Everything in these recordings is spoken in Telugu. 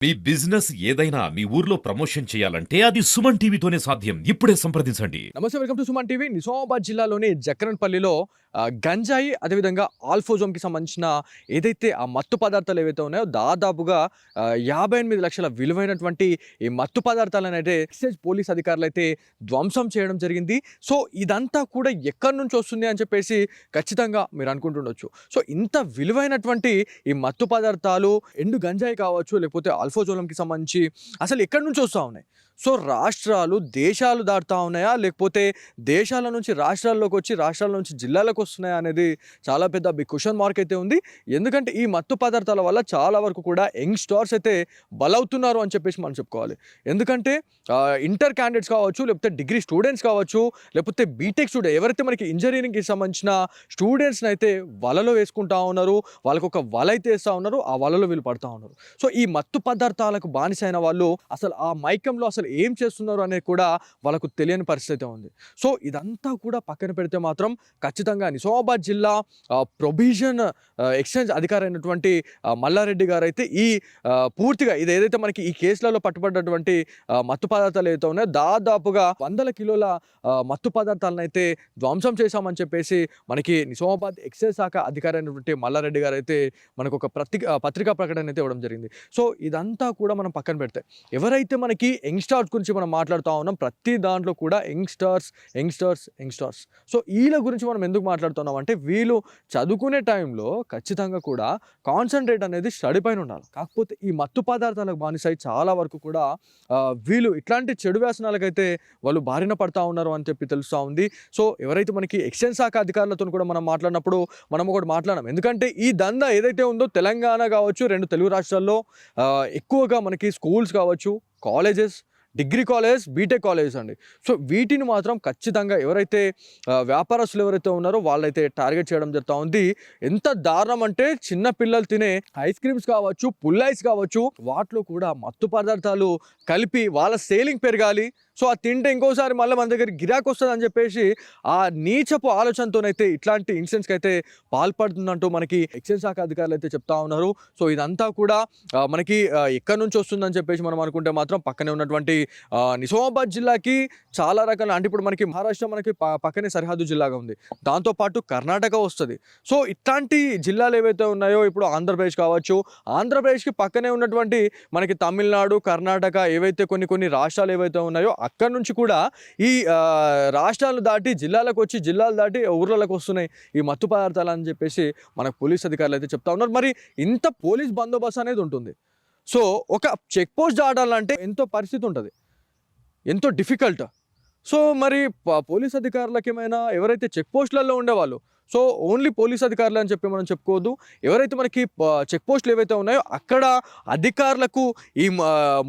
మీ బిజినెస్ ఏదైనా మీ ఊర్లో ప్రమోషన్ చేయాలంటే అది సుమన్ టీవీతోనే సాధ్యం. ఇప్పుడే సంప్రదించండి. నమస్తే, welcome to Suman TV. Nizamabad జిల్లాలోని జక్రన్పల్లిలో గంజాయి అదేవిధంగా ఆల్ఫోజోమ్‌కి సంబంధించిన ఏదైతే ఆ మత్తు పదార్థాలు ఏవైతే ఉన్నాయో దాదాపుగా 58 లక్షల విలువైనటువంటి ఈ మత్తు పదార్థాలనైతే ఎక్సైజ్ పోలీస్ అధికారులైతే ధ్వంసం చేయడం జరిగింది. సో ఇదంతా కూడా ఎక్కడి నుంచి వస్తుంది అని చెప్పేసి ఖచ్చితంగా మీరు అనుకుంటుండొచ్చు. సో ఇంత విలువైనటువంటి ఈ మత్తు పదార్థాలు ఎండు గంజాయి కావచ్చు, లేకపోతే ఆల్ఫోజోలంకి సంబంధించి అసలు ఎక్కడి నుంచి వస్తా ఉన్నాయి? సో రాష్ట్రాలు, దేశాలు దాటుతా ఉన్నాయా? లేకపోతే దేశాల నుంచి రాష్ట్రాల్లోకి వచ్చి, రాష్ట్రాల నుంచి జిల్లాలకు వస్తున్నాయా అనేది చాలా పెద్ద బిగ్ క్వెషన్ మార్క్ అయితే ఉంది. ఎందుకంటే ఈ మత్తు పదార్థాల వల్ల చాలా వరకు కూడా యంగ్‌స్టార్స్ అయితే బలవుతున్నారు అని చెప్పేసి మనం చెప్పుకోవాలి. ఎందుకంటే ఇంటర్ క్యాండిడేట్స్ కావచ్చు, లేకపోతే డిగ్రీ స్టూడెంట్స్ కావచ్చు, లేకపోతే బీటెక్ స్టూడెంట్ ఎవరైతే మనకి ఇంజినీరింగ్‌కి సంబంధించిన స్టూడెంట్స్‌ని అయితే వలలో వేసుకుంటా ఉన్నారు. వాళ్ళకొక వల అయితే ఏస్తా ఉన్నారు. ఆ వలలో వీళ్ళు పడతా ఉన్నారు. సో ఈ మత్తు పదార్థాలకు బానిసైన వాళ్ళు అసలు ఆ మైకంలో అసలు ఏం చేస్తున్నారు అనేది కూడా వాళ్ళకు తెలియని పరిస్థితి ఉంది. సో ఇదంతా కూడా పక్కన పెడితే మాత్రం ఖచ్చితంగా నిజామాబాద్ జిల్లా ప్రొవిజన్ ఎక్స్చేంజ్ అధికారి అయినటువంటి మల్లారెడ్డి గారు అయితే ఈ పూర్తిగా ఇది ఏదైతే మనకి ఈ కేసులలో పట్టుబడ్డటువంటి మత్తు పదార్థాలు ఏదైతే ఉన్నాయో దాదాపుగా 100 కిలోల మత్తు పదార్థాలను అయితే ధ్వంసం చేశామని చెప్పేసి మనకి నిజామాబాద్ ఎక్సైజ్ శాఖ అధికారి అయినటువంటి మల్లారెడ్డి గారు అయితే మనకు ఒక పత్రికా ప్రకటన అయితే ఇవ్వడం జరిగింది. సో ఇదంతా కూడా మనం పక్కన పెడితే ఎవరైతే మనకి యంగ్స్టార్స్ గురించి మనం మాట్లాడుతూ ఉన్నాం, ప్రతి దాంట్లో కూడా యంగ్స్టర్స్. సో వీళ్ళ గురించి మనం ఎందుకు మాట్లాడుతున్నాం అంటే వీళ్ళు చదువుకునే టైంలో ఖచ్చితంగా కూడా కాన్సన్ట్రేట్ అనేది స్టడీ పైన ఉండాలి. కాకపోతే ఈ మత్తు పదార్థాలకు బానిసై చాలా వరకు కూడా వీళ్ళు ఇట్లాంటి చెడు వ్యసనాలకైతే వాళ్ళు బారిన పడతా ఉన్నారు అని చెప్పి తెలుస్తూ ఉంది. సో ఎవరైతే మనకి ఎక్స్చేంజ్ శాఖ అధికారులతో కూడా మనం మాట్లాడినప్పుడు మనం ఒకటి మాట్లాడాం. ఎందుకంటే ఈ దందా ఏదైతే ఉందో తెలంగాణ కావచ్చు, 2 తెలుగు రాష్ట్రాల్లో ఎక్కువగా మనకి స్కూల్స్ కావచ్చు, colleges, degree college, BTech colleges అండి. సో వీటిని మాత్రం ఖచ్చితంగా ఎవరైతే వ్యాపారస్తులు ఎవరైతే ఉన్నారో వాళ్ళైతే టార్గెట్ చేయడం జరుగుతూ ఉంది. ఎంత దారుణం అంటే చిన్న పిల్లలు తినే ఐస్ క్రీమ్స్ కావచ్చు, పుల్ ఐస్ కావచ్చు, వాటిలో కూడా మత్తు పదార్థాలు కలిపి వాళ్ళ సేలింగ్ పెరగాలి. సో అది తింటే ఇంకోసారి మళ్ళీ మన దగ్గర గిరాకు వస్తుంది అని చెప్పేసి ఆ నీచపు ఆలోచనతోనైతే ఇట్లాంటి ఇన్సిడెంట్స్కి అయితే పాల్పడుతుందంటూ మనకి ఎక్సైజ్ శాఖ అధికారులు అయితే చెప్తా ఉన్నారు. సో ఇదంతా కూడా మనకి ఎక్కడి నుంచి వస్తుందని చెప్పేసి మనం అనుకుంటే మాత్రం పక్కనే ఉన్నటువంటి నిజామాబాద్ జిల్లాకి చాలా రకాల అంటే ఇప్పుడు మనకి మహారాష్ట్ర మనకి పక్కనే సరిహద్దు జిల్లాగా ఉంది, దాంతోపాటు కర్ణాటక వస్తుంది. సో ఇట్లాంటి జిల్లాలు ఏవైతే ఉన్నాయో ఇప్పుడు ఆంధ్రప్రదేశ్ కావచ్చు, ఆంధ్రప్రదేశ్కి పక్కనే ఉన్నటువంటి మనకి తమిళనాడు, కర్ణాటక ఏవైతే కొన్ని రాష్ట్రాలు ఏవైతే ఉన్నాయో అక్కడ నుంచి కూడా ఈ రాష్ట్రాలు దాటి జిల్లాలకు వచ్చి, జిల్లాలు దాటి ఊర్లలోకి వస్తున్నాయి ఈ మత్తు పదార్థాలు అని చెప్పేసి మనకు పోలీస్ అధికారులు అయితే చెప్తా ఉన్నారు. మరి ఇంత పోలీస్ బందోబస్తు అనేది ఉంటుంది. సో ఒక చెక్ పోస్ట్ దాటాలంటే ఎంతో పరిస్థితి ఉంటుంది, ఎంతో డిఫికల్ట్. సో మరి పోలీస్ అధికారులకు ఏమైనా ఎవరైతే చెక్ పోస్టులలో ఉండేవాళ్ళు, సో ఓన్లీ పోలీస్ అధికారులు అని చెప్పి మనం చెప్పుకోవద్దు. ఎవరైతే మనకి చెక్ పోస్టులు ఏవైతే ఉన్నాయో అక్కడ అధికారులకు ఈ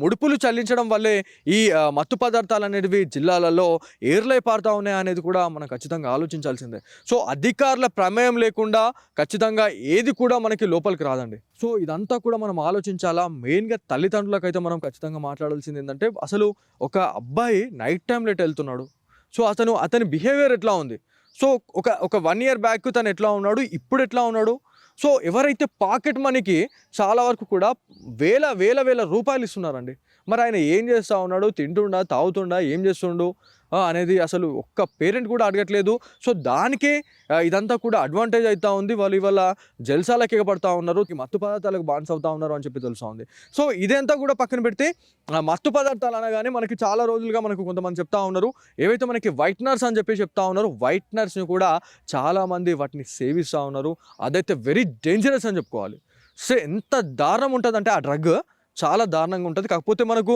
ముడుపులు చెల్లించడం వల్లే ఈ మత్తు పదార్థాలు అనేవి జిల్లాలలో ఏర్లై పారుతా ఉన్నాయి అనేది కూడా మనం ఖచ్చితంగా ఆలోచించాల్సిందే. సో అధికారుల ప్రమేయం లేకుండా ఖచ్చితంగా ఏది కూడా మనకి లోపలికి రాదండి. సో ఇదంతా కూడా మనం ఆలోచించాలా. మెయిన్గా తల్లిదండ్రులకు అయితే మనం ఖచ్చితంగా మాట్లాడాల్సింది ఏంటంటే అసలు ఒక అబ్బాయి నైట్ టైంలో వెళ్తున్నాడు. సో అతని బిహేవియర్ ఎట్లా ఉంది? సో ఒక 1 year బ్యాక్ తను ఎట్లా ఉన్నాడు, ఇప్పుడు ఎట్లా ఉన్నాడు? సో ఎవరైతే పాకెట్ మనీకి చాలా వరకు కూడా వేల రూపాయలు ఇస్తున్నారండి. మరి ఆయన ఏం చేస్తూ ఉన్నాడు? తింటుండా, తాగుతుండా, ఏం చేస్తుండు అనేది అసలు ఒక్క పేరెంట్ కూడా అడగట్లేదు. సో దానికే ఇదంతా కూడా అడ్వాంటేజ్ అవుతూ ఉంది. వాళ్ళు ఇవాళ జల్సాలకి ఎగపడతా ఉన్నారు, మత్తు పదార్థాలకు బాన్స్ అవుతా ఉన్నారు అని చెప్పి తెలుస్తూ ఉంది. సో ఇదంతా కూడా పక్కన పెడితే మత్తు పదార్థాలు అనగానే మనకి చాలా రోజులుగా మనకు కొంతమంది చెప్తా ఉన్నారు, ఏవైతే మనకి వైట్నర్స్ అని చెప్పి చెప్తా ఉన్నారు, వైట్నర్స్ని కూడా చాలామంది వాటిని సేవిస్తూ ఉన్నారు. అదైతే వెరీ డేంజరస్ అని చెప్పుకోవాలి. సో ఎంత దారుణం ఉంటుందంటే ఆ డ్రగ్ చాలా దారుణంగా ఉంటుంది. కాకపోతే మనకు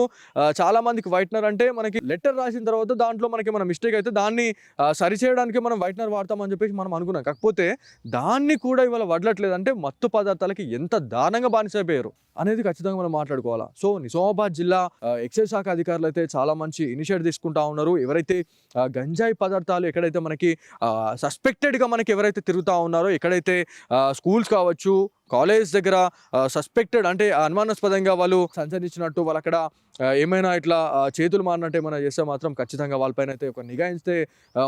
చాలామందికి వైట్నర్ అంటే మనకి లెటర్ రాసిన తర్వాత దాంట్లో మనకి మన మిస్టేక్ అయితే దాన్ని సరిచేయడానికి మనం వైట్నర్ వాడతామని చెప్పేసి మనం అనుకున్నాం. కాకపోతే దాన్ని కూడా ఇవాళ వదలట్లేదు. అంటే మత్తు పదార్థాలకి ఎంత దారుణంగా బానిసైపోయారు అనేది ఖచ్చితంగా మనం మాట్లాడుకోవాలా. సో నిజామాబాద్ జిల్లా ఎక్సైజ్ శాఖ అధికారులు అయితే చాలా మంచి ఇనిషియేటివ్ తీసుకుంటా ఉన్నారు. ఎవరైతే గంజాయి పదార్థాలు ఎక్కడైతే మనకి సస్పెక్టెడ్గా మనకి ఎవరైతే తిరుగుతూ ఉన్నారో, ఎక్కడైతే స్కూల్స్ కావచ్చు, కాలేజ్ దగ్గర సస్పెక్టెడ్ అంటే అనుమానాస్పదంగా వాళ్ళు సంచరించినట్టు, వాళ్ళు అక్కడ ఏమైనా ఇట్లా చేతులు మారినట్టు ఏమైనా చేస్తే మాత్రం ఖచ్చితంగా వాళ్ళపైన అయితే ఒక నిఘా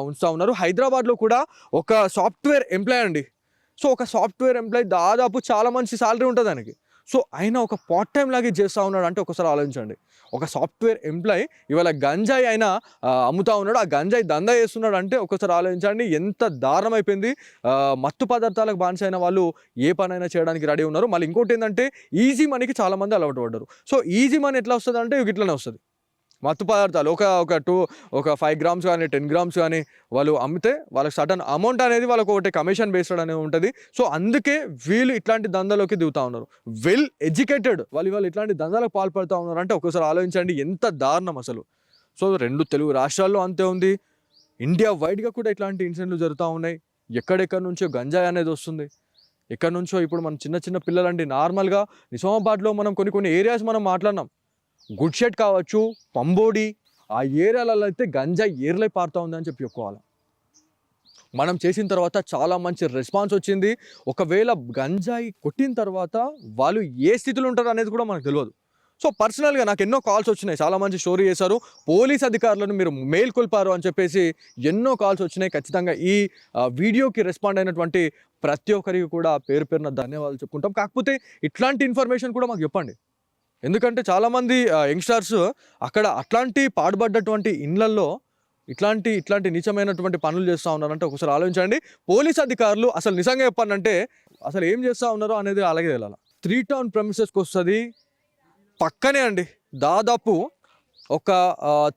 ఉంచుతూ ఉన్నారు. హైదరాబాద్లో కూడా ఒక సాఫ్ట్వేర్ ఎంప్లాయ్ అండి. సో ఒక సాఫ్ట్వేర్ ఎంప్లాయ్ దాదాపు చాలా మంచి శాలరీ ఉంటుంది దానికి. సో ఆయన ఒక పార్ట్ టైం లాగే చేస్తూ ఉన్నాడు అంటే ఒకసారి ఆలోచించండి. ఒక సాఫ్ట్వేర్ ఎంప్లాయీ ఇవాళ గంజాయి అయినా అమ్ముతా ఉన్నాడు, ఆ గంజాయి దందా చేస్తున్నాడు అంటే ఒకసారి ఆలోచించండి ఎంత దారుణం అయిపోయింది. మత్తు పదార్థాలకు బానిస అయిన వాళ్ళు ఏ పనైనా చేయడానికి రెడీ ఉన్నారు. మళ్ళీ ఇంకోటి ఏంటంటే ఈజీ మనీకి చాలామంది అలవాటు పడ్డారు. సో ఈజీ మనీ ఎట్లా వస్తుంది అంటే ఇట్లనే వస్తుంది. మత్తు పదార్థాలు ఒక 5 గ్రామ్స్ కానీ 10 గ్రామ్స్ కానీ వాళ్ళు అమ్మితే వాళ్ళకి సడన్ అమౌంట్ అనేది వాళ్ళకి ఒకటి కమిషన్ బేస్డ్ అనేది ఉంటుంది. సో అందుకే వీళ్ళు ఇట్లాంటి దందాలోకి దిగుతూ ఉన్నారు. వెల్ ఎడ్యుకేటెడ్ వాళ్ళు ఇట్లాంటి దందాలకు పాల్పడుతూ ఉన్నారు అంటే ఒకసారి ఆలోచించండి ఎంత దారుణం అసలు. సో 2 తెలుగు రాష్ట్రాల్లో అంతే ఉంది, ఇండియా వైడ్గా కూడా ఇట్లాంటి ఇన్సిడెంట్లు జరుగుతూ ఉన్నాయి. ఎక్కడెక్కడి నుంచో గంజాయి అనేది వస్తుంది, ఎక్కడి నుంచో. ఇప్పుడు మనం చిన్న చిన్న పిల్లలండి నార్మల్గా నిజామాబాద్లో మనం కొన్ని ఏరియాస్ మనం మాట్లాడినాం, గుడ్ షెడ్ కావచ్చు, పంబోడి, ఆ ఏరియాలలో అయితే గంజాయి ఏర్లై పారుతూ ఉందని చెప్పి చెప్పుకోవాలి. మనం చేసిన తర్వాత చాలా మంచి రెస్పాన్స్ వచ్చింది. ఒకవేళ గంజాయి కొట్టిన తర్వాత వాళ్ళు ఏ స్థితిలో ఉంటారు అనేది కూడా మనకు తెలియదు. సో పర్సనల్గా నాకు ఎన్నో కాల్స్ వచ్చినాయి, చాలా మంచి స్టోరీ చేశారు, పోలీస్ అధికారులను మీరు మేల్కొల్పారు అని చెప్పేసి ఎన్నో కాల్స్ వచ్చినాయి. ఖచ్చితంగా ఈ వీడియోకి రెస్పాండ్ అయినటువంటి ప్రతి ఒక్కరికి కూడా పేరు పేరున ధన్యవాదాలు చెప్పుకుంటాం. కాకపోతే ఇట్లాంటి ఇన్ఫర్మేషన్ కూడా మాకు చెప్పండి, ఎందుకంటే చాలామంది యంగ్స్టర్స్ అక్కడ అట్లాంటి పాడుబడ్డటువంటి ఇండ్లల్లో ఇట్లాంటి నీచమైనటువంటి పనులు చేస్తూ ఉన్నారంటే ఒకసారి ఆలోచించండి. పోలీస్ అధికారులు అసలు నిజంగా చెప్పానంటే అసలు ఏం చేస్తూ ఉన్నారో అనేది అలాగే తెలియాలి. 3 టౌన్ ప్రెమిసెస్కి వస్తుంది పక్కనే అండి, దాదాపు ఒక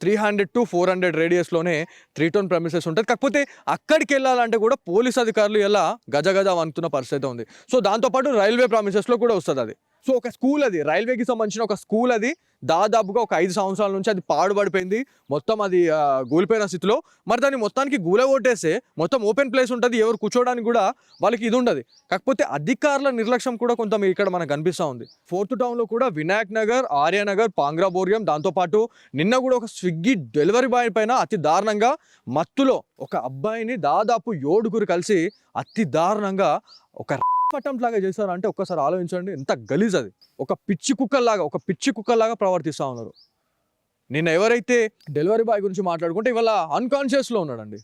300 to 400 రేడియస్లోనే 3 టౌన్ ప్రెమిసెస్ ఉంటుంది. కాకపోతే అక్కడికి వెళ్ళాలంటే కూడా పోలీస్ అధికారులు ఎలా గజ వణుకుతున్న పరిస్థితి ఉంది. సో దాంతోపాటు రైల్వే ప్రెమిసెస్లో కూడా వస్తుంది అది. సో ఒక స్కూల్, అది రైల్వేకి సంబంధించిన ఒక స్కూల్, అది దాదాపుగా ఒక 5 సంవత్సరాల నుంచి అది పాడుపడిపోయింది, మొత్తం అది కూలిపోయిన స్థితిలో. మరి దాన్ని మొత్తానికి గూలగొట్టేస్తే మొత్తం ఓపెన్ ప్లేస్ ఉంటుంది, ఎవరు కూర్చోడానికి కూడా వాళ్ళకి ఇది ఉండదు. కాకపోతే అధికారుల నిర్లక్ష్యం కూడా కొంత ఇక్కడ మనకు కనిపిస్తూ ఉంది. 4th టౌన్లో కూడా వినాయక్ నగర్, ఆర్యనగర్, పాంగ్రాబోరియం, దాంతోపాటు నిన్న కూడా ఒక స్విగ్గీ డెలివరీ బాయ్ పైన అతి దారుణంగా మత్తులో ఒక అబ్బాయిని దాదాపు 7 కలిసి అతి దారుణంగా ఒక పట్టంలాగా చేశారు అంటే ఒక్కసారి ఆలోచించండి ఎంత గలీజ్ అది. ఒక పిచ్చి కుక్కల్లాగా ప్రవర్తిస్తూ ఉన్నారు. నిన్న ఎవరైతే డెలివరీ బాయ్ గురించి మాట్లాడుకుంటే ఇవాళ అన్కాన్షియస్లో ఉన్నాడండి.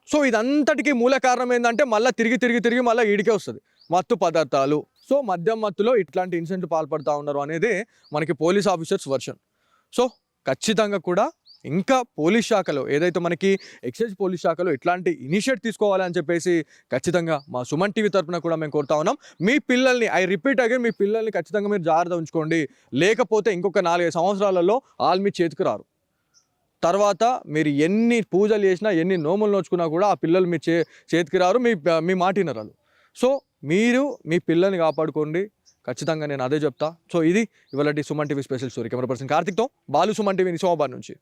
సో ఇదంతటికీ మూల కారణం ఏంటంటే మళ్ళీ తిరిగి మళ్ళీ ఈడికే వస్తుంది మత్తు పదార్థాలు. సో మద్యం మత్తులో ఇట్లాంటి ఇన్సిడెంట్లు పాల్పడుతూ ఉన్నారు అనేది మనకి పోలీస్ ఆఫీసర్స్ వర్షన్. సో ఖచ్చితంగా కూడా ఇంకా పోలీస్ శాఖలో ఏదైతే మనకి ఎక్సైజ్ పోలీస్ శాఖలో ఇట్లాంటి ఇనిషియేట్ తీసుకోవాలి అని చెప్పేసి ఖచ్చితంగా మా సుమన్ టీవీ తరఫున కూడా మేము కోరుతా ఉన్నాం. మీ పిల్లల్ని, ఐ రిపీట్ అగైన్, మీ పిల్లల్ని ఖచ్చితంగా మీరు జాగ్రత్త ఉంచుకోండి. లేకపోతే ఇంకొక 4-5 సంవత్సరాలలో వాళ్ళు మీ చేతికి రారు. తర్వాత మీరు ఎన్ని పూజలు చేసినా, ఎన్ని నోములు నోచుకున్నా కూడా ఆ పిల్లలు మీ చేతికి రారు, మీ మాట వినరాలు. సో మీరు మీ పిల్లల్ని కాపాడుకోండి, ఖచ్చితంగా నేను అదే చెప్తా. సో ఇది ఇవాళ Suman TV special story. Camera person కార్తిక్తో బాలు, సుమన్ టీవీ నిజామాబాద్ నుంచి.